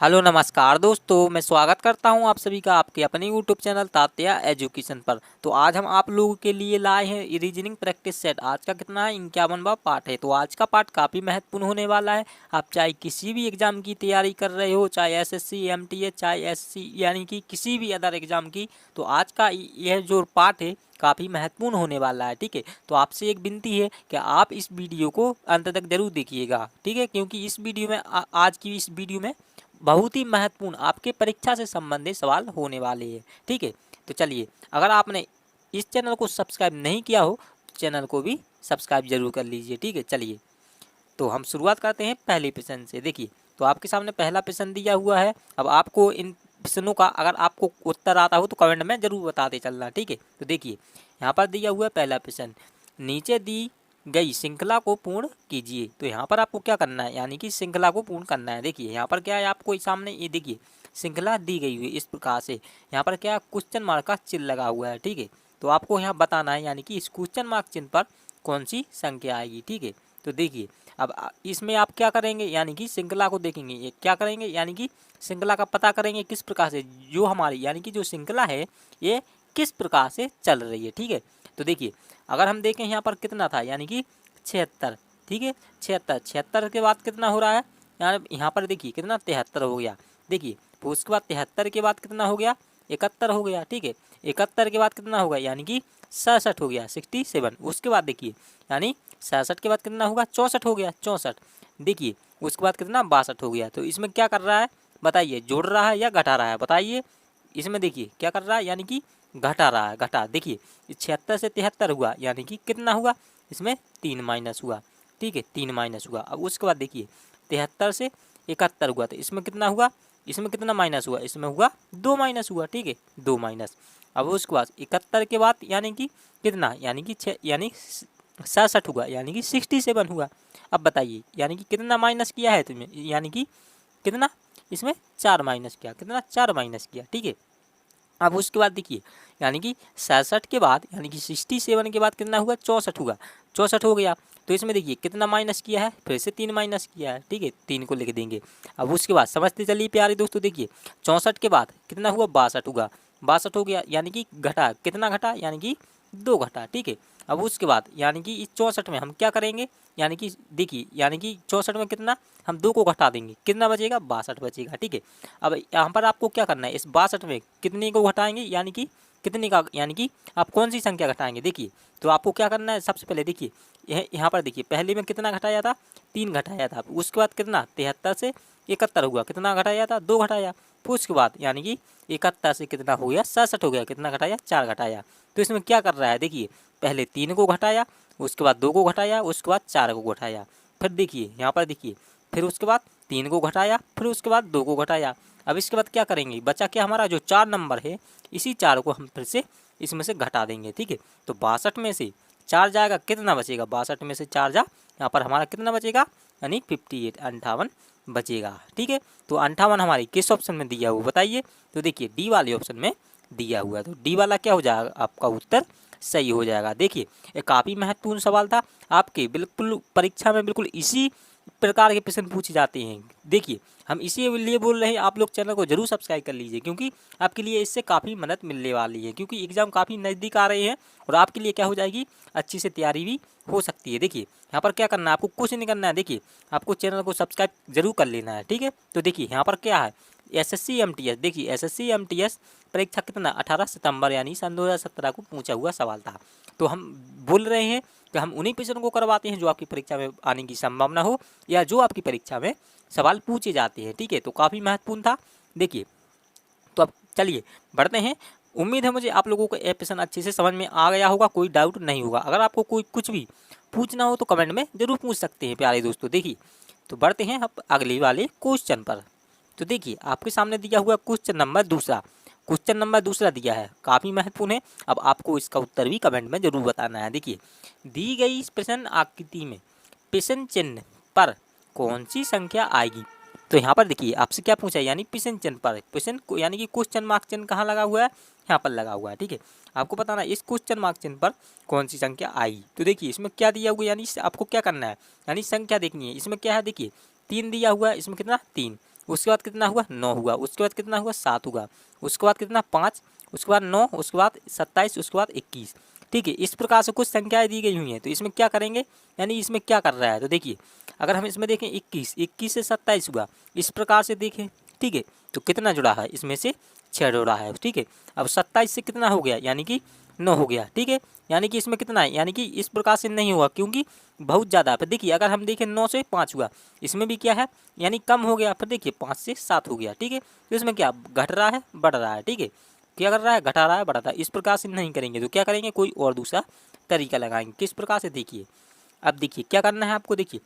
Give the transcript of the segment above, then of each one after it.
Hello नमस्कार दोस्तों, मैं स्वागत करता हूं आप सभी का आपके अपने यूट्यूब चैनल तात्या एजुकेशन पर। तो आज हम आप लोगों के लिए लाए हैं रीजनिंग प्रैक्टिस सेट। आज का कितना है 51वां पार्ट है। तो आज का पार्ट काफ़ी महत्वपूर्ण होने वाला है। आप चाहे किसी भी एग्जाम की तैयारी कर रहे हो, चाहे एसएससी एमटीएस, चाहे एससी यानी कि किसी भी अदर एग्जाम की, तो आज का यह जो पार्ट है काफ़ी महत्वपूर्ण होने वाला है। ठीक है, तो आपसे एक विनती है कि आप इस वीडियो को अंत तक जरूर देखिएगा। ठीक है, क्योंकि इस वीडियो में आज की इस वीडियो में बहुत ही महत्वपूर्ण आपके परीक्षा से संबंधित सवाल होने वाले हैं। ठीक है, तो चलिए, अगर आपने इस चैनल को सब्सक्राइब नहीं किया हो तो चैनल को भी सब्सक्राइब जरूर कर लीजिए। ठीक है, चलिए, तो हम शुरुआत करते हैं पहले प्रश्न से। देखिए, तो आपके सामने पहला प्रश्न दिया हुआ है। अब आपको इन प्रश्नों का अगर आपको उत्तर आता हो तो कमेंट में जरूर बताते चलना। ठीक है, तो देखिए, यहाँ पर दिया हुआ है पहला प्रश्न, नीचे दी गई श्रृंखला को पूर्ण कीजिए। तो यहाँ पर आपको क्या करना है, यानी कि श्रृंखला को पूर्ण करना है। देखिए, यहाँ पर क्या है, आपको सामने ये देखिए श्रृंखला दी गई हुई इस प्रकार से। यहाँ पर क्या क्वेश्चन मार्क का चिन्ह लगा हुआ है। ठीक है, तो आपको यहाँ बताना है, यानी कि इस क्वेश्चन मार्क चिन्ह पर कौन सी संख्या आएगी। ठीक है, तो देखिए, अब इसमें आप क्या करेंगे, यानी कि श्रृंखला को देखेंगे, ये क्या करेंगे, यानी कि श्रृंखला का पता करेंगे किस प्रकार से, जो हमारी यानी कि जो श्रृंखला है ये किस प्रकार से चल रही है। ठीक है, तो देखिए, अगर हम देखें यहाँ पर कितना था, यानी कि 76। ठीक है, 76, 76 के बाद कितना हो रहा है, यहाँ पर देखिए कितना 73 हो गया। देखिए, फिर उसके बाद 73 के बाद कितना हो गया, 71 हो गया। ठीक है, 71 के बाद कितना होगा, यानी कि 67 हो गया, 67। उसके बाद देखिए, यानी 67 के बाद कितना होगा, 64 हो गया, 64। देखिए, उसके बाद कितना 62 हो गया। तो इसमें क्या कर रहा है बताइए, जोड़ रहा है या घटा रहा है बताइए। इसमें देखिए क्या कर रहा है, यानी कि घटा रहा है, घटा। देखिए, 76 से 73 हुआ, यानी कि कितना हुआ, इसमें 3 माइनस हुआ। ठीक है, 3 माइनस हुआ। अब उसके बाद देखिए 73 से 71 हुआ, तो इसमें कितना हुआ, इसमें कितना माइनस हुआ, इसमें हुआ 2 माइनस हुआ। ठीक है, 2 माइनस। अब उसके बाद 71 के बाद यानी कि कितना, यानी कि 6, यानी 67 हुआ, यानी कि 67 हुआ। अब बताइए, यानी कि कितना माइनस किया है तुम्हें, यानी कि कितना, इसमें 4 माइनस किया, कितना 4 माइनस किया। ठीक है, अब उसके बाद देखिए, यानी कि 67 के बाद, यानी कि 67 के बाद कितना हुआ, 64 हुआ, 64 हो गया। तो इसमें देखिए कितना माइनस किया है, फिर से 3 माइनस किया है। ठीक है, 3 को लिख देंगे। अब उसके बाद समझते चलिए प्यारे दोस्तों, देखिए 64 के बाद कितना हुआ, 62 हुआ, 62 हो गया, यानी कि घटा, कितना घटा, यानी कि 2 घटा। ठीक है, अब उसके बाद यानी कि इस 64 में हम क्या करेंगे, यानी कि देखिए, यानी कि 64 में कितना, हम 2 को घटा देंगे, कितना बचेगा, 62 बचेगा। ठीक है, अब यहाँ पर आपको क्या करना है, इस 62 में कितने को घटाएंगे, यानी कि कितने का, यानी कि आप कौन सी संख्या घटाएंगे। देखिए, तो आपको क्या करना है, सबसे पहले देखिए यहाँ पर देखिए, पहले में कितना घटाया था, 3 घटाया था। उसके बाद कितना, 73 से 71 हुआ, कितना घटाया था, 2 घटाया। फिर उसके बाद यानी कि 71 से कितना हो गया, 67 हो गया, कितना घटाया, 4 घटाया। तो इसमें क्या कर रहा है, देखिए पहले 3 को घटाया, उसके बाद 2 को घटाया, उसके बाद 4 को घटाया। फिर देखिए यहाँ पर देखिए, फिर उसके बाद 3 को घटाया, फिर उसके बाद 2 को घटाया। अब इसके बाद क्या करेंगे, बचा क्या हमारा, जो 4 नंबर है, इसी 4 को हम फिर से इसमें से घटा देंगे। ठीक है, तो 62 में से 4 जाएगा, कितना बचेगा, 62 में से 4 जा, यहाँ पर हमारा कितना बचेगा, यानी 58, 58 बचेगा। ठीक है, तो 58 हमारी किस ऑप्शन में दिया हुआ बताइए। तो देखिए डी वाले ऑप्शन में दिया हुआ है, तो डी वाला क्या हो जाएगा, आपका उत्तर सही हो जाएगा। देखिए, ये काफ़ी महत्वपूर्ण सवाल था आपके, बिल्कुल परीक्षा में बिल्कुल इसी प्रकार के प्रश्न पूछे जाते हैं। देखिए, हम इसीलिए बोल रहे हैं, आप लोग चैनल को जरूर सब्सक्राइब कर लीजिए, क्योंकि आपके लिए इससे काफ़ी मदद मिलने वाली है, क्योंकि एग्ज़ाम काफ़ी नज़दीक आ रहे हैं और आपके लिए क्या हो जाएगी, अच्छी से तैयारी भी हो सकती है। देखिए, यहाँ पर क्या करना है, आपको कुछ नहीं करना है। देखिए, आपको चैनल को सब्सक्राइब जरूर कर लेना है। ठीक है, तो देखिए यहाँ पर क्या है, एसएससी एमटीएस, देखिए एसएससी एमटीएस परीक्षा कितना 18 सितंबर यानी सन 2017 को पूछा हुआ सवाल था। तो हम बोल रहे हैं कि हम उन्हीं प्रश्नों को करवाते हैं जो आपकी परीक्षा में आने की संभावना हो, या जो आपकी परीक्षा में सवाल पूछे जाते हैं। ठीक है, तो काफ़ी महत्वपूर्ण था। देखिए, तो अब चलिए बढ़ते हैं। उम्मीद है मुझे आप लोगों को ये प्रश्न अच्छे से समझ में आ गया होगा, कोई डाउट नहीं होगा। अगर आपको कोई कुछ भी पूछना हो तो कमेंट में जरूर पूछ सकते हैं प्यारे दोस्तों। देखिए, तो बढ़ते हैं अब अगले वाले क्वेश्चन पर। तो देखिए, आपके सामने दिया हुआ क्वेश्चन नंबर दूसरा, क्वेश्चन नंबर दूसरा दिया है, काफ़ी महत्वपूर्ण है। अब आपको इसका उत्तर भी कमेंट में जरूर बताना है। देखिए, दी गई इस प्रश्न आकृति में प्रश्न चिन्ह पर कौन सी संख्या आएगी। तो यहाँ पर देखिए आपसे क्या पूछा है, यानी प्रश्न चिन्ह पर, प्रश्न को यानी कि क्वेश्चन मार्क चिन्ह कहाँ लगा हुआ है, यहाँ पर लगा हुआ है। ठीक है, आपको बताना है इस क्वेश्चन मार्क चिन्ह पर कौन सी संख्या आएगी। तो देखिए इसमें क्या दिया हुआ है, यानी आपको क्या करना है, यानी संख्या देखनी है। इसमें क्या है, देखिए 3 दिया हुआ है, इसमें कितना 3, उसके बाद कितना हुआ 9 हुआ, उसके बाद कितना हुआ 7 हुआ, उसके बाद कितना 5, उसके बाद 9, उसके बाद 27, उसके बाद 21। ठीक है, इस प्रकार से कुछ संख्याएं दी गई हुई हैं। तो इसमें क्या करेंगे, यानी इसमें क्या कर रहा है, तो देखिए अगर हम इसमें देखें 21 से 27 हुआ, इस प्रकार से देखें। ठीक है, तो कितना जुड़ा है, इसमें से 6 जुड़ा है। ठीक है, अब 27 से कितना हो गया, यानी कि 9 हो गया। ठीक है, यानी कि इसमें कितना है, यानी कि इस प्रकार से नहीं हुआ क्योंकि बहुत ज़्यादा है। फिर देखिए अगर हम देखें 9 से 5 हुआ, इसमें भी क्या है, यानी कम हो गया। फिर देखिए 5 से 7 हो गया। ठीक है, तो इसमें क्या घट रहा है बढ़ रहा है। ठीक है, क्या कर रहा है, घटा रहा है बढ़ा रहा है। इस प्रकार से नहीं करेंगे तो क्या करेंगे, कोई और दूसरा तरीका लगाएंगे। किस प्रकार से, देखिए अब देखिए क्या करना है आपको, देखिए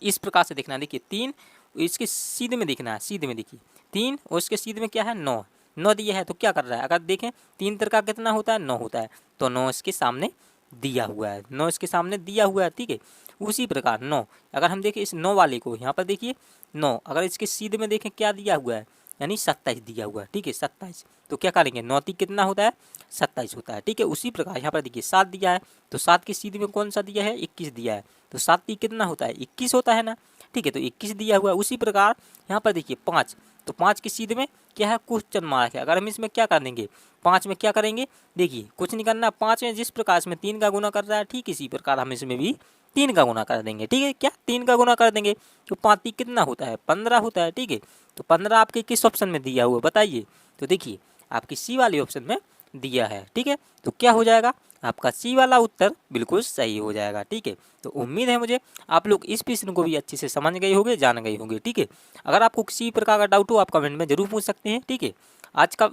इस प्रकार से देखना है। देखिए 3, इसके सीधे में देखना है, सीधे में देखिए 3 और इसके सीधे में क्या है 9, 9 दिया है। तो क्या कर रहा है, अगर देखें 3 का कितना होता है 9 होता है, तो 9 इसके सामने दिया हुआ है, 9 इसके सामने दिया हुआ है। ठीक है, उसी प्रकार 9 अगर हम देखें इस 9 वाले को, यहाँ पर देखिए 9 अगर इसके सीधे में देखें क्या दिया हुआ है, यानी 27 दिया हुआ है। ठीक है, 27, तो क्या करेंगे 9 तीन कितना होता है 27 होता है। ठीक है, उसी प्रकार यहाँ पर देखिए 7 दिया है, तो 7 के सीधे में कौन सा दिया है 21 दिया है, तो 7 तीन कितना होता है 21 होता है ना। ठीक है, तो 21 दिया हुआ है। उसी प्रकार यहाँ पर देखिए 5, तो 5 के सीधे में क्या है क्वेश्चन मार्क है। अगर हम इसमें क्या कर देंगे, 5 में क्या करेंगे, देखिए कुछ नहीं करना, 5 में जिस प्रकार इसमें 3 का गुना कर रहा है, ठीक इसी प्रकार हम इसमें भी 3 का गुना कर देंगे। ठीक है, क्या 3 का गुना कर देंगे, तो 5 तीन कितना होता है 15 होता है। ठीक है, तो 15 आपके किस ऑप्शन में दिया हुआ बताइए, तो देखिए आपकी सी वाले ऑप्शन में दिया है। ठीक है, तो क्या हो जाएगा, आपका सी वाला उत्तर बिल्कुल सही हो जाएगा। ठीक है, तो उम्मीद है मुझे आप लोग इस प्रश्न को भी अच्छे से समझ गए होंगे, जान गए होंगे। ठीक है, अगर आपको किसी प्रकार का डाउट हो आप कमेंट में जरूर पूछ सकते हैं। ठीक है, आज का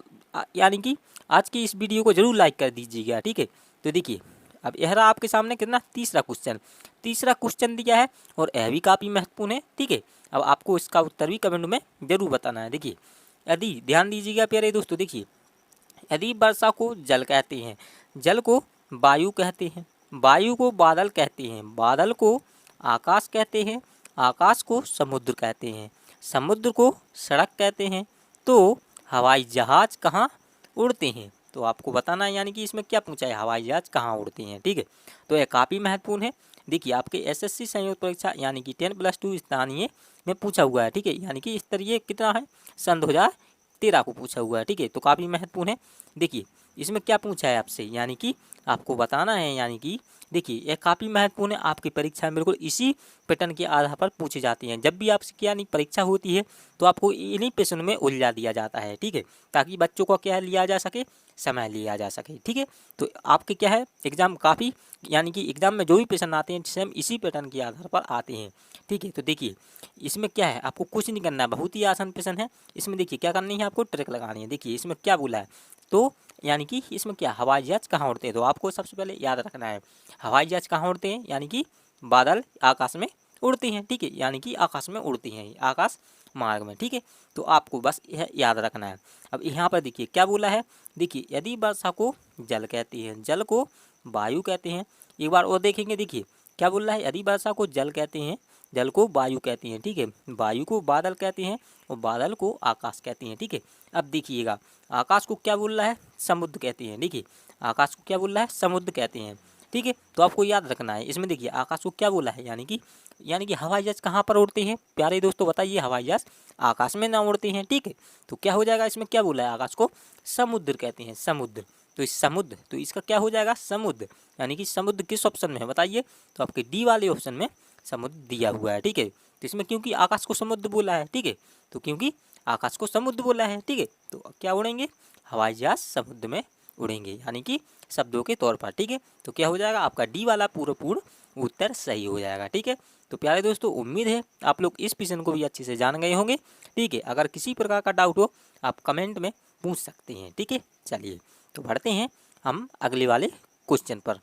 यानी कि आज की इस वीडियो को जरूर लाइक कर दीजिएगा। ठीक है, तो देखिए अब यह रहा आपके सामने कितना तीसरा क्वेश्चन दिया है और यह भी काफ़ी महत्वपूर्ण है। ठीक है, अब आपको इसका उत्तर भी कमेंट में जरूर बताना है। देखिए यदि ध्यान दीजिएगा प्यारे दोस्तों, देखिए यदि वर्षा को जल कहते हैं, जल को वायु कहते हैं, वायु को बादल कहते हैं, बादल को आकाश कहते हैं, आकाश को समुद्र कहते हैं, समुद्र को सड़क कहते हैं, तो हवाई जहाज कहाँ उड़ते हैं। तो आपको बताना है, यानी कि इसमें क्या पूछा है, हवाई जहाज कहाँ उड़ते हैं। ठीक है, तो यह काफ़ी महत्वपूर्ण है। देखिए आपके एसएससी संयुक्त परीक्षा यानी कि 10+2 स्थानीय में पूछा हुआ है। ठीक है, यानी कि स्तरीय कितना है सन 2013 को पूछा हुआ है। ठीक है, तो काफ़ी महत्वपूर्ण है। देखिए इसमें क्या पूछा है आपसे, यानी कि आपको बताना है, यानी कि देखिए यह काफ़ी महत्वपूर्ण है। आपकी परीक्षा में बिल्कुल इसी पैटर्न के आधार पर पूछी जाती हैं। जब भी आपकी यानी परीक्षा होती है तो आपको इन्हीं प्रश्न में उलझा दिया जाता है। ठीक है, ताकि बच्चों को क्या लिया जा सके, समय लिया जा सके। ठीक है, तो आपके क्या है एग्जाम काफ़ी यानी कि एग्जाम में जो भी प्रश्न आते हैं सेम इसी पैटर्न के आधार पर आते हैं। ठीक है, तो देखिए इसमें क्या है, आपको कुछ नहीं करना है, बहुत ही आसान प्रश्न है। इसमें देखिए क्या करनी है, आपको ट्रिक लगानी है। देखिए इसमें क्या बोला है, तो यानी कि इसमें क्या हवाई जहाज कहाँ उड़ते हैं, तो आपको सबसे पहले याद रखना है हवाई जहाज कहाँ उड़ते हैं, यानी कि बादल आकाश में उड़ते हैं। ठीक है, यानी कि आकाश में उड़ती हैं, आकाश मार्ग में। ठीक है, तो आपको बस यह याद रखना है। अब यहाँ पर देखिए क्या बोला है, देखिए यदि वर्षा को जल कहते हैं, जल को वायु कहते हैं। एक बार और देखेंगे, देखिए क्या बोल रहा है, यदि वर्षा को जल कहते हैं, जल को वायु कहते हैं। ठीक है, वायु को बादल कहते हैं और बादल को आकाश कहते हैं। ठीक है, अब देखिएगा आकाश को क्या बोल रहा है, समुद्र कहते हैं। देखिए आकाश को क्या बोल रहा है, समुद्र कहते हैं। ठीक है, तो आपको याद रखना है। इसमें देखिए आकाश को क्या बोला है, यानी कि हवाई जहाज कहाँ पर उड़ते हैं प्यारे दोस्तों, बताइए हवाई जहाज आकाश में ना उड़ते हैं। ठीक है, तो क्या हो जाएगा, इसमें क्या बोला है, आकाश को समुद्र कहते हैं, समुद्र। तो इस समुद्र, तो इसका क्या हो जाएगा समुद्र, यानी कि समुद्र किस ऑप्शन में है बताइए, तो आपके डी वाले ऑप्शन में समुद्र दिया हुआ है। ठीक है, तो इसमें क्योंकि आकाश को समुद्र बोला है। ठीक है, तो क्योंकि आकाश को समुद्र बोला है। ठीक है, तो क्या उड़ेंगे, हवाई जहाज समुद्र में उड़ेंगे, यानी कि शब्दों के तौर पर। ठीक है, तो क्या हो जाएगा, आपका डी वाला पूर्ण उत्तर सही हो जाएगा। ठीक है, तो प्यारे दोस्तों उम्मीद है आप लोग इस प्रश्न को भी अच्छे से जान गए होंगे। ठीक है, अगर किसी प्रकार का डाउट हो आप कमेंट में पूछ सकते हैं। ठीक है, चलिए तो बढ़ते हैं हम अगले वाले क्वेश्चन पर।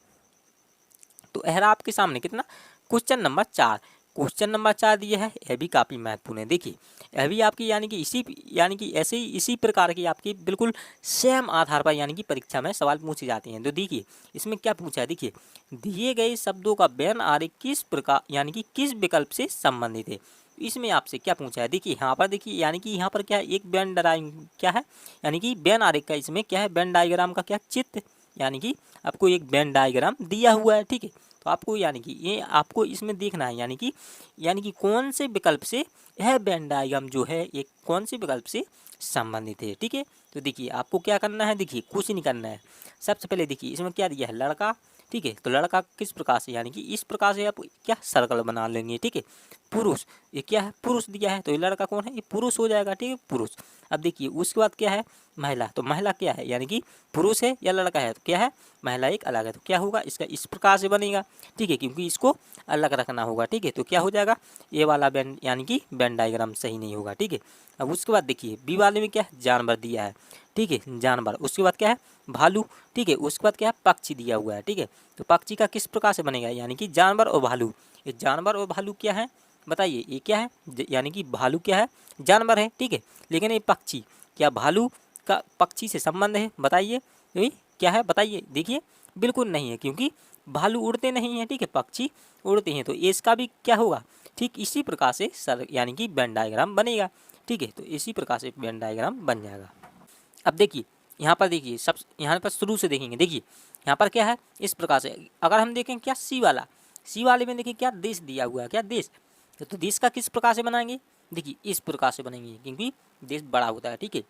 तो यह रहा आपके सामने कितना क्वेश्चन नंबर 4, क्वेश्चन नंबर 4 दिया है, यह भी काफ़ी महत्वपूर्ण है। देखिए यह भी आपकी यानी कि ऐसे ही इसी प्रकार की आपकी बिल्कुल सेम आधार पर यानी कि परीक्षा में सवाल पूछे जाते हैं। तो देखिए इसमें क्या पूछा है, देखिए दिए गए शब्दों का व्यंजन आरेख किस प्रकार यानी कि किस विकल्प से संबंधित है। इसमें आपसे क्या पूछा है, देखिए यहाँ पर देखिए यानी कि यहाँ पर क्या है, एक क्या है, यानी कि वेन आरेख का इसमें क्या है, वेन डायग्राम का क्या चित्र, यानी कि आपको एक वेन डायग्राम दिया हुआ है। ठीक है, तो आपको यानी कि ये आपको इसमें देखना है, यानी कि कौन से विकल्प से यह वेन डायग्राम जो है ये कौन से विकल्प से संबंधित है। ठीक है, तो देखिए आपको क्या करना है, देखिए कुछ नहीं करना है। सबसे पहले देखिए इसमें क्या दिया है, लड़का। ठीक है, तो लड़का किस प्रकार से, यानी कि इस प्रकार से आप क्या सर्कल बना लेंगे। ठीक है, पुरुष, ये क्या है, पुरुष दिया है, तो ये लड़का कौन है, ये पुरुष हो जाएगा। ठीक है, पुरुष। अब देखिए उसके बाद क्या है, महिला। तो महिला क्या है, यानी कि पुरुष है या लड़का है, तो क्या है, महिला एक अलग है, तो क्या होगा, इसका इस प्रकार से बनेगा। ठीक है, क्योंकि इसको अलग रखना होगा। ठीक है, तो क्या हो जाएगा, ये वाला वेन यानी कि वेन डायग्राम सही नहीं होगा। ठीक है, अब उसके बाद देखिए बी वाले में क्या है, जानवर दिया है। ठीक है, जानवर। उसके बाद क्या है, भालू। ठीक है, उसके बाद क्या है, पक्षी दिया हुआ है। ठीक है, तो पक्षी का किस प्रकार से बनेगा, यानी कि जानवर और भालू। ये जानवर और भालू क्या है, बताइए, ये क्या है, यानी कि भालू क्या है, जानवर है। ठीक है, लेकिन ये पक्षी, क्या भालू का पक्षी से संबंध है, बताइए, तो ये क्या है, बताइए। देखिए बिल्कुल नहीं है, क्योंकि भालू उड़ते नहीं हैं। ठीक है, पक्षी उड़ते हैं, तो इसका भी क्या होगा, ठीक इसी प्रकार से सर यानी कि वेन डायग्राम बनेगा। ठीक है, तो इसी प्रकार से वेन डायग्राम बन जाएगा। अब देखिए यहाँ पर, देखिए सब यहाँ पर शुरू से देखेंगे। देखिए यहाँ पर क्या है, इस प्रकार से अगर हम देखें क्या, सी वाला, सी वाले में देखिए क्या देश दिया हुआ है, क्या देश। तो देश का किस प्रकार से बनाएंगे, देखिए इस प्रकार से बनेंगे, क्योंकि देश बड़ा होता है। ठीक है,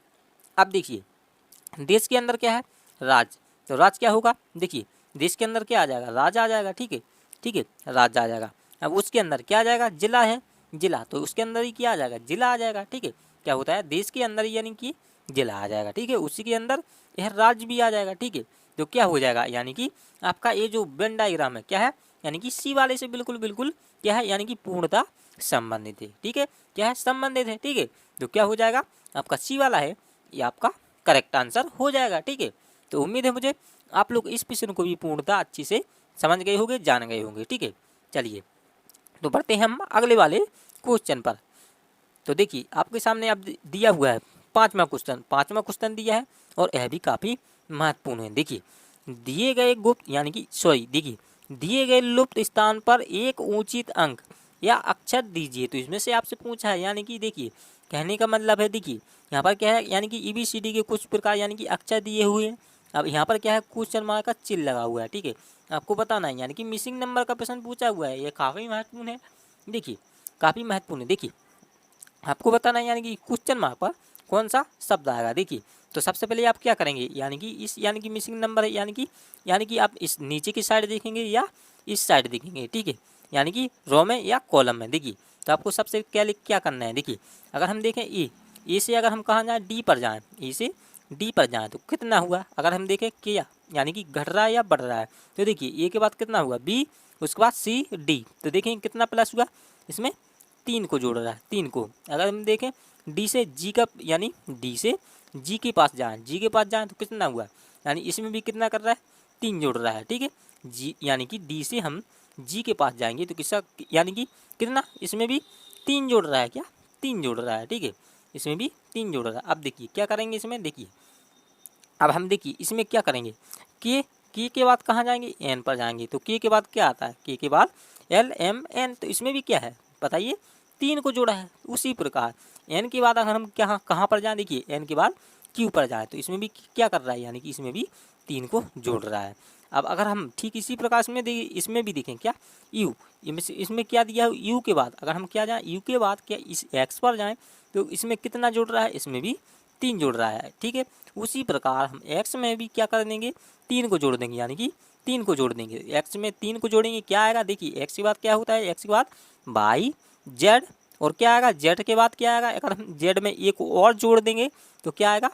अब देखिए देश के अंदर क्या है, राज। तो राज क्या होगा, देखिए देश के अंदर क्या आ जाएगा, राज आ जाएगा। ठीक है, ठीक है, राज आ जाएगा। अब उसके अंदर क्या आ जाएगा, जिला है, जिला। तो उसके अंदर ही क्या आ जाएगा, जिला आ जाएगा। ठीक है, क्या होता है, देश के अंदर यानी कि जिला आ जाएगा। ठीक है, उसी के अंदर यह राज्य भी आ जाएगा। ठीक है, तो क्या हो जाएगा, यानी कि आपका ये जो वेन डायग्राम है क्या है, यानी कि सी वाले से बिल्कुल बिल्कुल क्या है, यानी कि पूर्णतः संबंधित है। ठीक है, क्या है, संबंधित है। ठीक है, तो क्या हो जाएगा, आपका सी वाला है ये आपका करेक्ट आंसर हो जाएगा। ठीक है, तो उम्मीद है मुझे आप लोग इस प्रश्न को भी पूर्णतः अच्छी से समझ गए होंगे, जान गए होंगे। ठीक है, चलिए तो बढ़ते हैं हम अगले वाले क्वेश्चन पर। तो देखिए आपके सामने अब दिया हुआ है पांचवा क्वेश्चन दिया है, और यह भी काफ़ी महत्वपूर्ण है। देखिए दिए गए गुप्त यानी कि देखिए दिए गए लुप्त स्थान पर एक उचित अंक या अक्षर दीजिए। तो इसमें से आपसे पूछा है, यानी कि देखिए कहने का मतलब है, देखिए यहाँ पर क्या है, यानी कि ABCD के कुछ प्रकार यानी कि अक्षर दिए हुए हैं। अब यहाँ पर क्या है, क्वेश्चन मार्क का चिन्ह लगा हुआ है। ठीक है, आपको बताना है, यानी कि मिसिंग नंबर का प्रश्न पूछा हुआ है, ये काफ़ी महत्वपूर्ण है। देखिए काफ़ी महत्वपूर्ण है। देखिए आपको बताना है, यानी कि क्वेश्चन मार्क पर कौन सा शब्द आएगा। देखिए तो सबसे पहले आप क्या करेंगे, यानी कि इस यानी कि मिसिंग नंबर है, यानी कि आप इस नीचे की साइड देखेंगे या इस साइड देखेंगे। ठीक है, यानी कि रो में या कॉलम में। देखिए तो आपको सबसे क्या करना है, देखिए अगर हम देखें ए से अगर हम कहाँ जाएँ, डी पर जाएँ, ए से डी पर जाएँ तो कितना हुआ, अगर हम देखें क्या, यानी कि घट रहा है या बढ़ रहा है, तो देखिए ए के बाद कितना हुआ, बी, उसके बाद सी, डी। तो देखें कितना प्लस हुआ, इसमें 3 को जोड़ रहा है, 3 को। अगर हम देखें डी से जी का, यानी डी से जी के पास जाएँ तो कितना हुआ, यानी इसमें भी कितना कर रहा है, 3 जोड़ रहा है। ठीक है, जी यानी कि डी से हम जी के पास जाएंगे तो किसका, यानी कि कितना, इसमें भी 3 जोड़ रहा है, क्या 3 जोड़ रहा है। ठीक है, इसमें भी 3 जोड़ रहा है। अब देखिए क्या करेंगे इसमें, देखिए अब हम देखिए इसमें क्या करेंगे, के बाद कहाँ जाएंगे, एन पर जाएंगे। तो के बाद क्या आता है, के बाद LMN। तो इसमें भी क्या है बताइए, 3 को जोड़ा है। उसी प्रकार एन के बाद अगर हम कहाँ पर जाएँ, देखिए एन के बाद क्यू पर जाए तो इसमें भी क्या कर रहा है, यानी कि इसमें भी 3 को जोड़ रहा है। अब अगर हम ठीक इसी प्रकार में इसमें भी देखें क्या, यू, इसमें क्या दिया है, यू के बाद अगर हम क्या जाएँ, यू के बाद क्या इस एक्स पर जाएँ तो इसमें कितना जोड़ रहा है, इसमें भी 3 जोड़ रहा है। ठीक है, उसी प्रकार हम एक्स में भी क्या कर देंगे, 3 को जोड़ देंगे, यानी कि 3 को जोड़ देंगे। एक्स में 3 को जोड़ेंगे क्या आएगा, देखिए एक्स के बाद क्या होता है, एक्स के बाद वाई, जेड, और क्या आएगा, जेड के बाद क्या आएगा, अगर हम जेड में ए को और जोड़ देंगे तो क्या आएगा,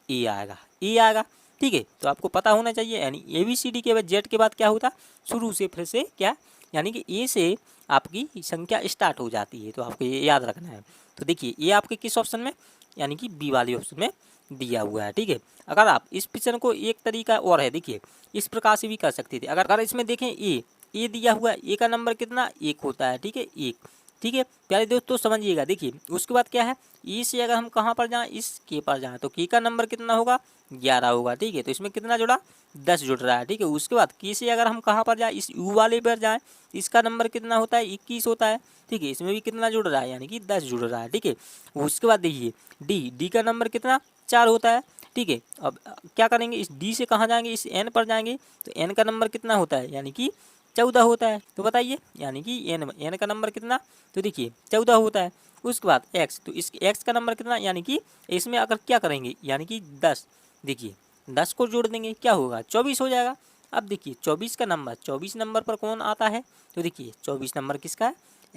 ए आएगा। ठीक है, तो आपको पता होना चाहिए, यानी ABCD के बाद जेड के बाद क्या होता, शुरू से फिर से क्या, यानी कि ए से आपकी संख्या स्टार्ट हो जाती है। तो आपको ये याद रखना है। तो देखिए ये आपके किस ऑप्शन में, यानी कि बी वाले ऑप्शन में दिया हुआ है। ठीक है, अगर आप इस प्रश्न को एक तरीका और है, देखिए इस प्रकार से भी कर सकते थे। अगर इसमें देखें ए दिया हुआ है, ए का नंबर कितना, 1 होता है। ठीक है, 1। ठीक है प्यारे दोस्तों समझिएगा। देखिए उसके बाद क्या है, ई से अगर हम कहाँ पर जाएँ, इस के पर जाएँ तो के का नंबर कितना होगा, 11 होगा। ठीक है, तो इसमें कितना जुड़ा, 10 जुड़ रहा है। ठीक है, उसके बाद के से अगर हम कहाँ पर जाएँ, इस यू वाले पर जाएँ, इसका नंबर कितना होता है, 21 होता है। ठीक है, इसमें भी कितना जुड़ रहा है, यानी कि 10 जुड़ रहा है। ठीक है, उसके बाद देखिए डी का नंबर कितना, 4 होता है। ठीक है, अब क्या करेंगे, इस डी से कहाँ जाएंगे, इस एन पर जाएंगे तो एन का नंबर कितना होता है, यानी कि 14 होता है। तो बताइए यानी कि n का नंबर कितना, तो देखिए 14 होता है। उसके बाद x, तो इस x का नंबर कितना, यानी कि इसमें अगर क्या करेंगे यानी कि 10, देखिए 10 को जोड़ देंगे क्या होगा 24 हो जाएगा। अब देखिए 24 नंबर पर कौन आता है, तो देखिए 24 नंबर किसका है,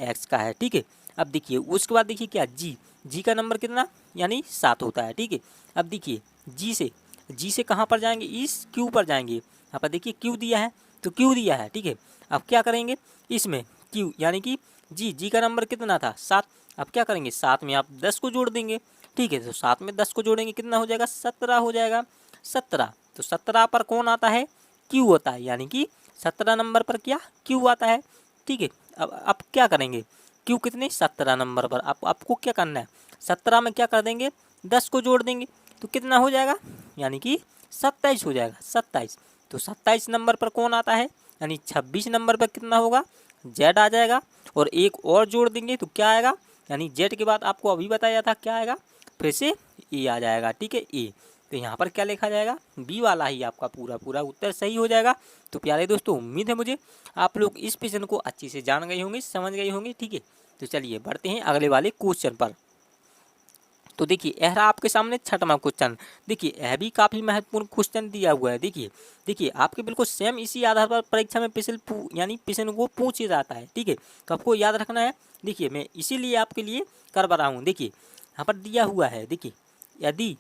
x का है, ठीक है। अब देखिए उसके बाद देखिए क्या जी का नंबर कितना, यानी 7 होता है, ठीक है। अब देखिए जी से कहाँ पर जाएंगे, इस Q पर जाएंगे। यहाँ पर देखिए Q दिया है, तो Q दिया है, ठीक है। अब क्या करेंगे इसमें Q यानी कि जी का नंबर कितना था 7। अब क्या करेंगे 7 में आप 10 को जोड़ देंगे, ठीक है। तो 7 में 10 को जोड़ेंगे कितना हो जाएगा 17 हो जाएगा, 17। तो 17 पर कौन आता है, Q होता है, यानी कि 17 नंबर पर क्या Q आता है, ठीक है। अब क्या करेंगे Q कितने 17 नंबर पर, आपको क्या करना है 17 में क्या कर देंगे 10 को जोड़ देंगे, तो कितना हो जाएगा यानी कि 27 हो जाएगा, 27। तो 27 नंबर पर कौन आता है, यानी 26 नंबर पर कितना होगा Z आ जाएगा। और एक और जोड़ देंगे तो क्या आएगा, यानी Z के बाद आपको अभी बताया था क्या आएगा, फिर से E आ जाएगा, ठीक है E। तो यहाँ पर क्या लिखा जाएगा, बी वाला ही आपका पूरा उत्तर सही हो जाएगा। तो प्यारे दोस्तों उम्मीद है मुझे आप लोग इस प्रश्न को अच्छे से जान गए होंगे, समझ गए होंगे, ठीक है। तो चलिए बढ़ते हैं अगले वाले क्वेश्चन पर। तो देखिए यह रहा आपके सामने छठवां क्वेश्चन। देखिए यह भी काफ़ी महत्वपूर्ण क्वेश्चन दिया हुआ है। देखिए आपके बिल्कुल सेम इसी आधार पर परीक्षा में प्रश्न को पूछा जाता है, ठीक है। तो आपको याद रखना है। देखिए मैं इसीलिए आपके लिए करवा रहा हूँ। देखिए यहाँ पर दिया हुआ है, देखिए यदि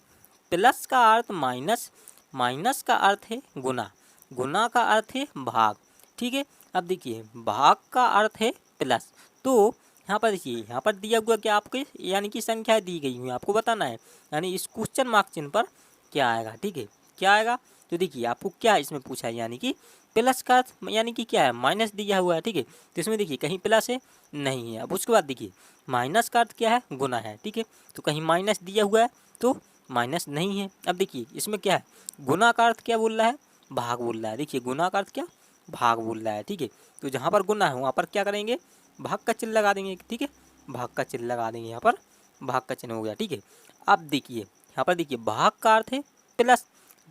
प्लस का अर्थ माइनस, माइनस का अर्थ है गुना, गुना का अर्थ है भाग, ठीक है। अब देखिए भाग का अर्थ है प्लस, तो यहाँ पर देखिए यहाँ पर दिया हुआ क्या आपके यानी कि संख्या दी गई हुई आपको बताना है, यानी इस क्वेश्चन मार्क चिन्ह पर क्या आएगा, ठीक है क्या आएगा। तो देखिए आपको क्या इसमें पूछा है, यानी कि प्लस का अर्थ यानी कि क्या है माइनस दिया हुआ है, ठीक है। तो इसमें देखिए कहीं प्लस है नहीं है। अब उसके बाद देखिए माइनस का अर्थ क्या है गुना है, ठीक है। तो कहीं माइनस दिया हुआ है तो माइनस नहीं है। अब देखिए इसमें क्या है गुना का अर्थ क्या बोल रहा है, भाग बोल रहा है। देखिए गुना का अर्थ क्या भाग बोल रहा है, ठीक है। तो जहाँ पर गुना है वहाँ पर क्या करेंगे भाग का चिन्ह लगा देंगे, ठीक है। भाग का चिन्ह लगा देंगे, यहाँ पर भाग का चिन्ह हो गया, ठीक है। अब देखिए यहाँ पर देखिए भाग का अर्थ है प्लस,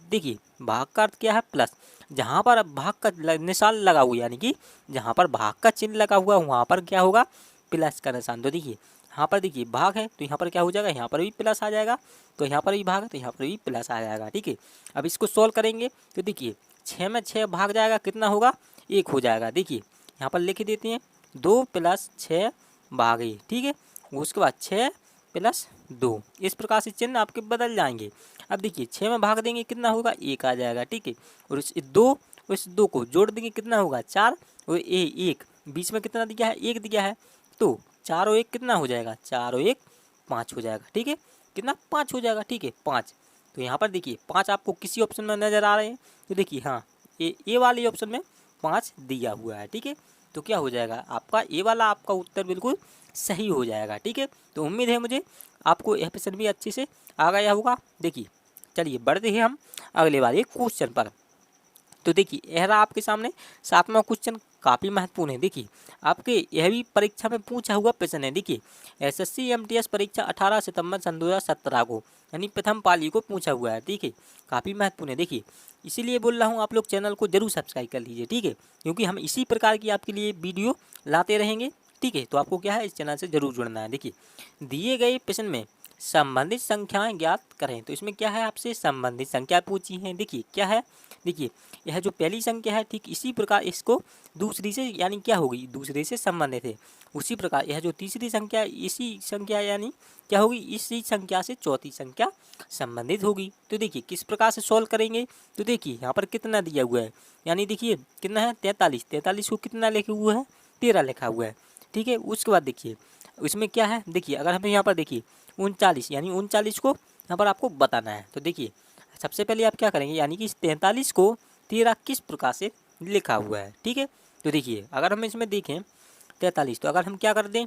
देखिए भाग का अर्थ क्या है प्लस, जहाँ पर भाग का निशान लगा हुआ यानी कि जहाँ पर भाग का चिन्ह लगा हुआ वहाँ पर क्या होगा प्लस का निशान। तो देखिए यहाँ पर देखिए भाग है तो यहाँ पर क्या हो जाएगा, यहाँ पर भी प्लस आ जाएगा। तो यहाँ पर भी भाग है तो यहाँ पर भी प्लस आ जाएगा, ठीक है। अब इसको सोल्व करेंगे तो देखिए 6 में 6 भाग जाएगा कितना होगा 1 हो जाएगा। देखिए यहाँ पर लिख देते हैं 2 + 6 भागे, ठीक है। उसके बाद 6 + 2, इस प्रकार से चिन्ह आपके बदल जाएंगे। अब देखिए 6 में भाग देंगे कितना होगा 1 आ जाएगा, ठीक है। और इस 2 को जोड़ देंगे कितना होगा 4, और 1 बीच में कितना दिया है 1 दिया है, तो 4 और 1 कितना हो जाएगा 4 और 1 5 हो जाएगा, ठीक है। कितना 5 हो जाएगा, ठीक है 5। तो यहाँ पर देखिए 5 आपको किसी ऑप्शन में नज़र आ रहे हैं, तो देखिए हाँ ए वाले ऑप्शन में 5 दिया हुआ है, ठीक है। तो क्या हो जाएगा आपका ए वाला आपका उत्तर बिल्कुल सही हो जाएगा, ठीक है। तो उम्मीद है मुझे आपको यह प्रश्न भी अच्छे से आ गया होगा। देखिए चलिए बढ़ते हैं हम अगले वाले क्वेश्चन पर। तो देखिए यह रहा आपके सामने 7वां क्वेश्चन, काफ़ी महत्वपूर्ण है। देखिए आपके यह भी परीक्षा में पूछा हुआ प्रश्न है। देखिए एसएससी एमटीएस परीक्षा 18 सितंबर सन 2017 को यानी प्रथम पाली को पूछा हुआ है, ठीक है। काफ़ी महत्वपूर्ण है। देखिए इसीलिए बोल रहा हूँ आप लोग चैनल को जरूर सब्सक्राइब कर लीजिए, ठीक है, क्योंकि हम इसी प्रकार की आपके लिए वीडियो लाते रहेंगे, ठीक है। तो आपको क्या है इस चैनल से जरूर जुड़ना है। देखिए दिए गए प्रश्न में संबंधित संख्याएं ज्ञात करें। तो इसमें क्या है आपसे संबंधित संख्या पूछी है। देखिए क्या है, देखिए यह जो पहली संख्या है ठीक इसी प्रकार इसको दूसरी से यानी क्या होगी दूसरे से संबंधित है। उसी प्रकार यह जो तीसरी संख्या इसी संख्या यानी क्या होगी इसी संख्या से चौथी संख्या संबंधित होगी। तो देखिए किस प्रकार से सॉल्व करेंगे। तो देखिए यहाँ पर कितना दिया हुआ है, यानी देखिए कितना है 43, 43 को कितना लिखा हुआ है 13 लिखा हुआ है, ठीक है। उसके बाद देखिए इसमें क्या है, देखिए अगर हमें यहाँ पर देखिए 39 यानी 39 को यहाँ पर आपको बताना है। तो देखिए सबसे पहले आप क्या करेंगे, यानी कि 43 को 13 किस प्रकार से लिखा हुआ है, ठीक है। तो देखिए अगर हम इसमें देखें 43, तो अगर हम क्या कर दें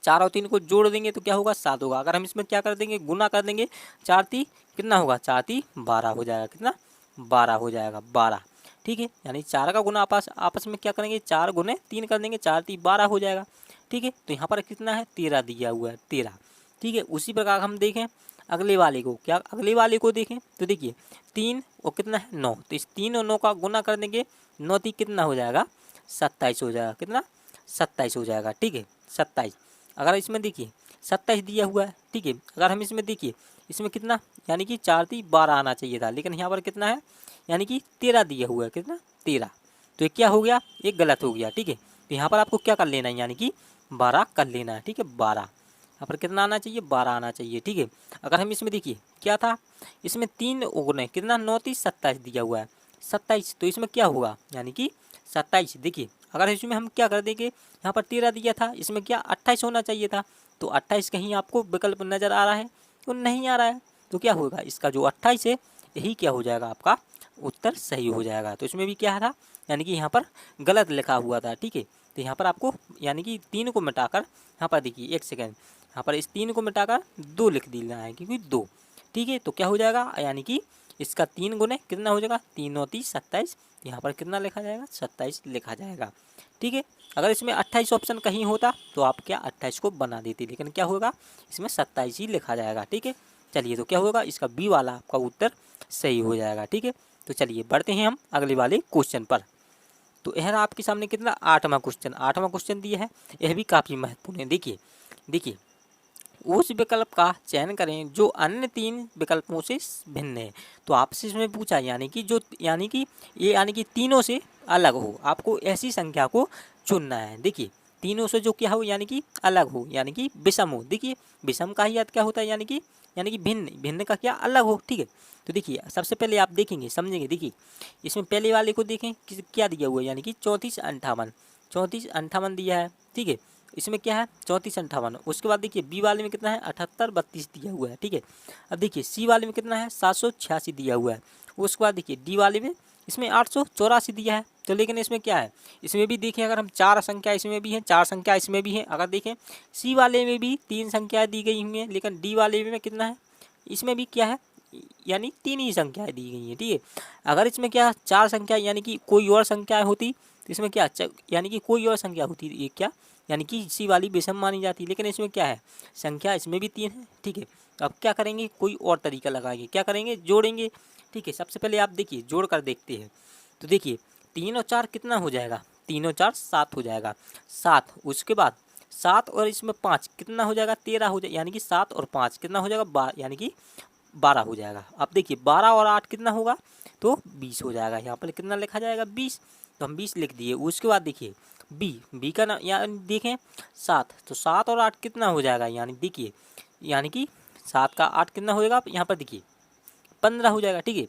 4 और 3 को जोड़ देंगे तो क्या होगा 7 होगा। अगर हम इसमें क्या कर देंगे गुना कर देंगे 4 3 कितना होगा 4 3 12 हो जाएगा, कितना 12 हो जाएगा 12, ठीक है। यानी 4 का गुना आपस में क्या करेंगे 4 गुने 3 कर देंगे 4 3 12 हो जाएगा, ठीक है। तो यहाँ पर कितना है 13 दिया हुआ है 13, ठीक है। उसी प्रकार हम देखें अगले वाले को, क्या अगले वाले को देखें तो देखिए 3 और कितना है 9, तो इस 3 और 9 का गुना कर देंगे 9 3 कितना हो जाएगा 27 हो जाएगा। कितना? 27 हो जाएगा। ठीक है, 27। अगर इसमें देखिए 27 दिया हुआ है, ठीक है। अगर हम इसमें देखिए, इसमें कितना, यानी कि 4 × 3 = 12 आना चाहिए था, लेकिन यहाँ पर कितना है, यानी कि 13 दिया हुआ है। कितना? 13। तो ये क्या हो गया, ये गलत हो गया। ठीक है, तो यहाँ पर आपको क्या कर लेना है, यानी कि 12 कर लेना है। ठीक है, 12 यहाँ पर कितना आना चाहिए, 12 आना चाहिए। ठीक है, अगर हम इसमें देखिए क्या था, इसमें 3 गुने कितना, 9 × 3 = 27 दिया हुआ है, 27। तो इसमें क्या होगा, यानी कि 27। देखिए अगर इसमें हम क्या कर देंगे, यहाँ पर 13 दिया था, इसमें क्या 28 होना चाहिए था। तो 28 कहीं आपको विकल्प नज़र आ रहा है? तो नहीं आ रहा है। तो क्या होगा, इसका जो 28 है यही क्या हो जाएगा, आपका उत्तर सही हो जाएगा। तो इसमें भी क्या था, यानी कि यहाँ पर गलत लिखा हुआ था। ठीक है, तो यहाँ पर आपको यानी कि 3 को मिटाकर, यहाँ पर देखिए 1 सेकेंड, यहाँ पर इस 3 को मिटाकर 2 लिख देना है, क्योंकि 2। ठीक है, तो क्या हो जाएगा, यानी कि इसका 3 गुने कितना हो जाएगा, 3 × 9 = 30, 27। यहाँ पर कितना लिखा जाएगा, 27 लिखा जाएगा। ठीक है, अगर इसमें 28 ऑप्शन कहीं होता तो आप क्या 28 को बना देते, लेकिन क्या होगा, इसमें 27 ही लिखा जाएगा। ठीक है, चलिए तो क्या होगा, इसका बी वाला आपका उत्तर सही हो जाएगा। ठीक है, तो चलिए बढ़ते हैं हम अगले वाले क्वेश्चन पर। तो यह आपके सामने कितना, 8वां क्वेश्चन दिया है। यह भी काफ़ी महत्वपूर्ण है। देखिए उस विकल्प का चयन करें जो अन्य 3 विकल्पों से भिन्न है। तो आपसे इसमें पूछा, यानी कि तीनों से अलग हो, आपको ऐसी संख्या को चुनना है। देखिए तीनों से जो क्या हो, यानी कि अलग हो, यानी कि विषम हो। देखिए विषम का ही अर्थ क्या होता है, यानी कि भिन्न का क्या, अलग हो। ठीक है, तो देखिए सबसे पहले आप देखेंगे, समझेंगे। देखिए इसमें पहले वाले को देखें क्या दिया हुआ है, यानी कि 34 × 58 दिया है। ठीक है, इसमें क्या है, 34 × 58। उसके बाद देखिए बी वाले में कितना है, 78 × 32 दिया हुआ है। ठीक है, अब देखिए सी वाले में कितना है, 786 दिया हुआ है। उसके बाद देखिए डी वाले में इसमें 884 दिया है। तो लेकिन इसमें क्या है, इसमें भी देखें, अगर हम 4 संख्या इसमें भी हैं, 4 संख्या इसमें भी हैं। अगर देखें सी वाले में भी 3 संख्याएँ दी गई हुई हैं, लेकिन डी वाले में कितना है, इसमें भी क्या है, यानी 3 ही संख्याएँ दी गई हैं। ठीक है, अगर इसमें क्या 4 संख्या, यानी कि कोई और संख्या होती, तो इसमें क्या, यानी कि कोई और संख्या होती, ये क्या, यानी कि सी वाली विषम मानी जाती है। लेकिन इसमें क्या है, संख्या इसमें भी 3 है। ठीक है, अब क्या करेंगे, कोई और तरीका लगाएंगे, क्या करेंगे, जोड़ेंगे। ठीक है, सबसे पहले आप देखिए जोड़ कर देखते हैं। तो देखिए 3 और 4 कितना हो जाएगा, 3 और 4 7 हो जाएगा, 7। उसके बाद 7 और इसमें 5 कितना हो जाएगा, 13 हो जाएगा, यानी कि 7 और 5 कितना हो जाएगा, 12, यानी कि 12 हो जाएगा। अब देखिए 12 और 8 कितना होगा, तो 20 हो जाएगा। यहाँ पर कितना लिखा जाएगा, 20। तो हम 20 लिख दिए। उसके बाद देखिए बी का नाम, यानी देखें 7, तो 7 और 8 कितना हो जाएगा, यानी देखिए, यानी कि 7 का 8 कितना हो जाएगा, यहाँ पर देखिए 15 हो जाएगा। ठीक है,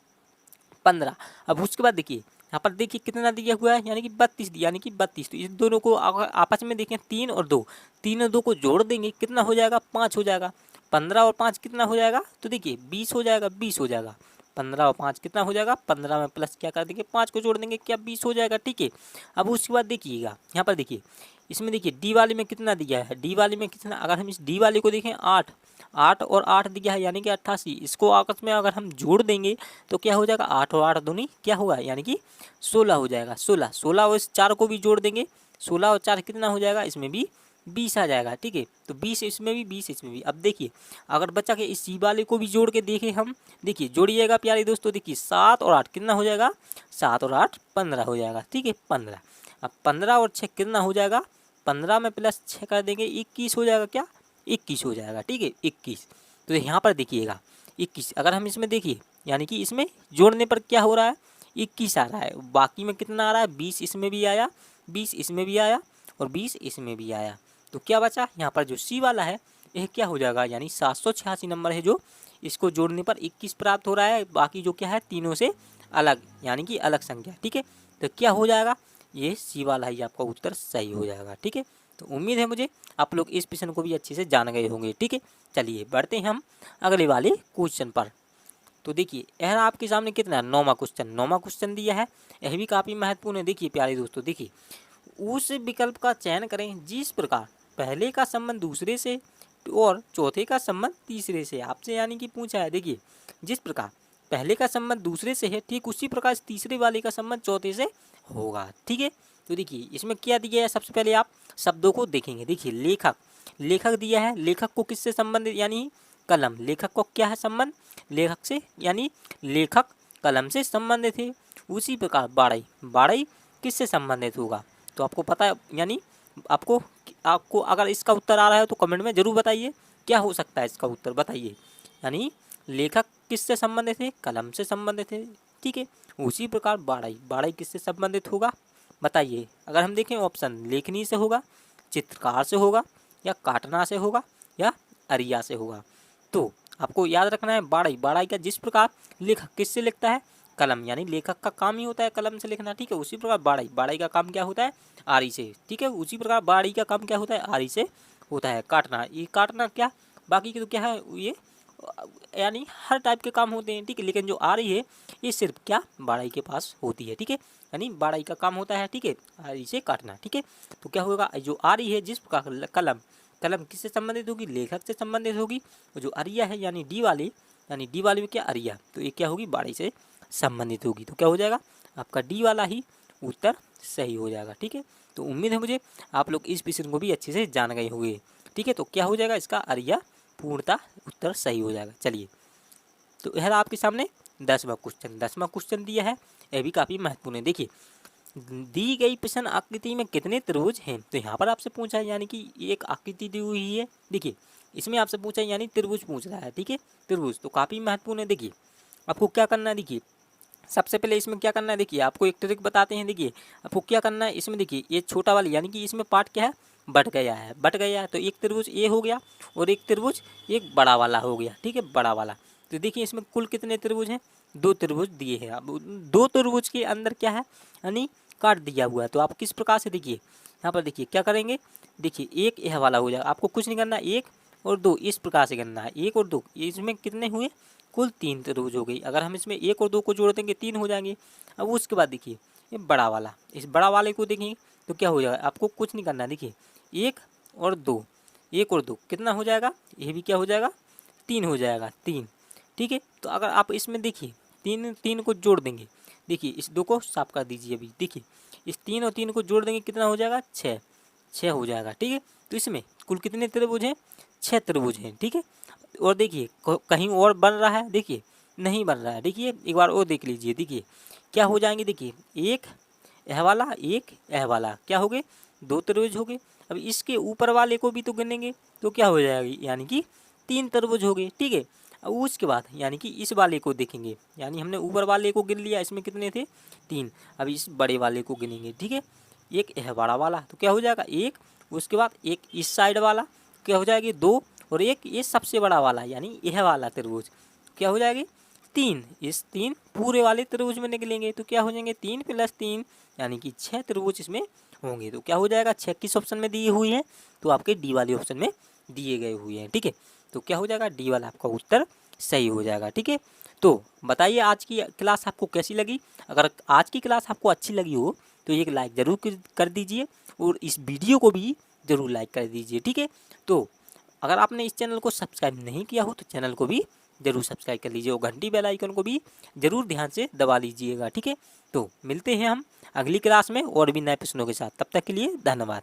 15। अब उसके बाद देखिए यहाँ पर देखिए कितना दिया हुआ है, यानी कि 32, यानी कि 32। तो इस दोनों को आपस में देखें, 3 और 2, 3 और 2 को जोड़ देंगे, कितना हो जाएगा, 5 हो जाएगा। 15 और 5 कितना हो जाएगा, तो देखिए 20 हो जाएगा, 20 हो जाएगा। 15 और 5 कितना हो जाएगा, 15 में प्लस क्या कर देंगे, 5 को जोड़ देंगे, क्या 20 हो जाएगा। ठीक है, अब उसके बाद देखिएगा यहाँ पर देखिए, इसमें देखिए डी वाले में कितना दिया है, डी वाले में कितना, अगर हम इस डी वाले को देखें 8 और 8 दिया है, यानी कि 88। इसको आपस में अगर हम जोड़ देंगे तो क्या हो जाएगा, 8 और 8 दूनी क्या होगा, यानी कि 16 हो जाएगा। 16 और इस 4 को भी जोड़ देंगे, 16 और 4 कितना हो जाएगा, इसमें भी 20 आ जाएगा। ठीक है, तो 20 इसमें भी, 20 इसमें भी। अब देखिए अगर बच्चा के इस सी वाले को भी जोड़ के देखें हम, देखिए जोड़िएगा प्यारे दोस्तों, देखिए 7 और 8 कितना हो जाएगा, 7 और 8 15 हो जाएगा। ठीक है, 15। अब 15 और 6 कितना हो जाएगा, 15 में प्लस 6 कर देंगे, 21 हो जाएगा। क्या, 21 हो जाएगा। ठीक है, 21। तो यहाँ पर देखिएगा 21, अगर हम इसमें देखिए, यानी कि इसमें जोड़ने पर क्या हो रहा है, 21 आ रहा है। बाकी में कितना आ रहा है, 20 इसमें भी आया, 20 इसमें भी आया और 20 इसमें भी आया। तो क्या बचा, यहाँ पर जो सी वाला है यह क्या हो जाएगा, यानी 786 नंबर है, जो इसको जोड़ने पर 21 प्राप्त हो रहा है। बाकी जो क्या है, तीनों से अलग, यानी कि अलग संख्या। ठीक है, तो क्या हो जाएगा, ये सी वाला ही आपका उत्तर सही हो जाएगा। ठीक है, तो उम्मीद है मुझे आप लोग इस प्रश्न को भी अच्छे से जान गए होंगे। ठीक है, चलिए बढ़ते हैं हम अगले वाले क्वेश्चन पर। तो देखिए यह आपके सामने कितना, 9वां क्वेश्चन दिया है। यह भी काफ़ी महत्वपूर्ण है। देखिए प्यारे दोस्तों, देखिए उस विकल्प का चयन करें जिस प्रकार पहले का संबंध दूसरे से और चौथे का संबंध तीसरे से। आपसे यानी कि पूछा है, देखिए जिस प्रकार पहले का संबंध दूसरे से है, ठीक उसी प्रकार तीसरे वाले का संबंध चौथे से होगा। ठीक है, तो देखिए इसमें क्या दिया है, सबसे पहले आप शब्दों को देखेंगे। देखिए लेखक दिया है, लेखक को किससे संबंधित, यानी कलम। लेखक को क्या है संबंध, लेखक से, यानी लेखक कलम से संबंधित है। उसी प्रकार बाड़ई किससे संबंधित होगा, तो आपको पता है, यानी आपको आपको अगर इसका उत्तर आ रहा है तो कमेंट में ज़रूर बताइए क्या हो सकता है इसका उत्तर, बताइए। यानी लेखक किससे संबंधित है, कलम से संबंधित है, ठीक है। उसी प्रकार बाड़ाई, बाड़ाई किससे संबंधित होगा बताइए। अगर हम देखें ऑप्शन, लेखनी से होगा, चित्रकार से होगा, या काटना से होगा, या अरिया से होगा। तो आपको याद रखना है बाड़ाई, बाड़ाई का जिस प्रकार लेखक किससे लिखता है, कलम, यानी लेखक का काम ही होता है कलम से लिखना, ठीक है। उसी प्रकार बाड़ाई, बाड़ाई का काम क्या होता है, आरी से, ठीक है। उसी प्रकार बाड़ी का काम क्या होता है, आरी से होता है। काटना, ये काटना क्या, बाकी के तो क्या है ये, यानी हर टाइप के काम होते हैं, ठीक है। लेकिन जो आरी है ये सिर्फ क्या बाड़ाई के पास होती है, ठीक है। यानी बाड़ाई का काम होता है, ठीक है, आरी से काटना, ठीक है। तो क्या होगा, जो आरी है जिस प्रकार कलम, कलम किससे संबंधित होगी, लेखक से संबंधित होगी। और जो अरिया है यानी डी वाली, यानी डी वाली में क्या अरिया, तो ये क्या होगी, बाड़ी से संबंधित होगी। तो क्या हो जाएगा आपका डी वाला ही उत्तर सही हो जाएगा, ठीक है। तो उम्मीद है मुझे आप लोग इस प्रश्न को भी अच्छे से जान गए होंगे, ठीक है। तो क्या हो जाएगा इसका अरिया पूर्णतः उत्तर सही हो जाएगा। चलिए, तो यह रहा आपके सामने 10वां क्वेश्चन। 10वां क्वेश्चन दिया है, यह भी काफ़ी महत्वपूर्ण है। देखिए, दी गई प्रश्न आकृति में कितने त्रिभुज हैं, तो यहाँ पर आपसे पूछा है, यानी कि एक आकृति दी हुई है। देखिए, इसमें आपसे पूछा है, यानी त्रिभुज पूछ रहा है, ठीक है। त्रिभुज तो काफ़ी महत्वपूर्ण है। देखिए, आपको क्या करना है, देखिए सबसे पहले इसमें क्या करना है, देखिए आपको एक ट्रिक बताते हैं। देखिए आपको क्या करना है इसमें, देखिए ये छोटा वाली, यानी कि इसमें पार्ट क्या है, बट गया है, बट गया है। तो एक त्रिभुज ये हो गया और एक त्रिभुज एक बड़ा वाला हो गया, ठीक है, बड़ा वाला। तो देखिए इसमें कुल कितने त्रिभुज हैं, 2 त्रिभुज दिए हैं। अब 2 त्रिभुज के अंदर क्या है, यानी काट दिया हुआ है। तो आप किस प्रकार से, देखिए यहाँ पर देखिए क्या करेंगे, देखिए एक यह वाला हो जाएगा, आपको कुछ नहीं करना, 1 और 2 इस प्रकार से करना है। 1 और 2 इसमें कितने हुए, कुल 3 त्रिभुज हो गई। अगर हम इसमें 1 और 2 को जोड़ देंगे 3 हो जाएंगे। अब उसके बाद देखिए ये बड़ा वाला, इस बड़ा वाले को देखेंगे तो क्या हो जाएगा, आपको कुछ नहीं करना है। देखिए 1 और 2, 1 और 2 कितना हो जाएगा, ये भी क्या हो जाएगा, 3 हो जाएगा, 3, ठीक है। तो अगर आप इसमें देखिए 3 को जोड़ देंगे, देखिए इस 2 को साफ कर दीजिए अभी, देखिए इस 3 और 3 को जोड़ देंगे कितना हो जाएगा, 6 हो जाएगा, ठीक है। तो इसमें कुल कितने त्रिभुज हैं, 6 त्रिभुज हैं, ठीक है। और देखिए कहीं और बन रहा है, देखिए नहीं बन रहा है, देखिए एक बार और देख लीजिए। देखिए क्या हो जाएंगे, देखिए एक यह वाला, एक यह वाला, क्या हो गए, 2 त्रिभुज हो गए। अब इसके ऊपर वाले को भी तो गिनेंगे तो क्या हो जाएगी, यानी कि 3 त्रिभुज हो गए, ठीक है। अब उसके बाद यानी कि इस वाले को देखेंगे, यानी हमने ऊपर वाले को गिन लिया, इसमें कितने थे, 3। अब इस बड़े वाले को गिनेंगे, ठीक है, एक यह बड़ा वाला, तो क्या हो जाएगा 1, उसके बाद एक इस साइड वाला, क्या हो जाएगी 2, और एक ये सबसे बड़ा वाला यानी यह वाला त्रिभुज, क्या हो जाएगी 3। इस 3 पूरे वाले त्रिभुज में निकलेंगे तो क्या हो जाएंगे, 3 + 3 यानी कि 6 त्रिभुज इसमें होंगे। तो क्या हो जाएगा, 6 किस ऑप्शन में दिए हुई है, तो आपके डी वाले ऑप्शन में दिए गए हुए हैं, ठीक है। तो क्या हो जाएगा, डी वाला आपका उत्तर सही हो जाएगा, ठीक है। तो बताइए आज की क्लास आपको कैसी लगी। अगर आज की क्लास आपको अच्छी लगी हो तो एक लाइक ज़रूर कर दीजिए और इस वीडियो को भी ज़रूर लाइक कर दीजिए, ठीक है। तो अगर आपने इस चैनल को सब्सक्राइब नहीं किया हो तो चैनल को भी ज़रूर सब्सक्राइब कर लीजिए और घंटी बेल आइकन को भी ज़रूर ध्यान से दबा लीजिएगा, ठीक है। तो मिलते हैं हम अगली क्लास में और भी नए प्रश्नों के साथ, तब तक के लिए धन्यवाद।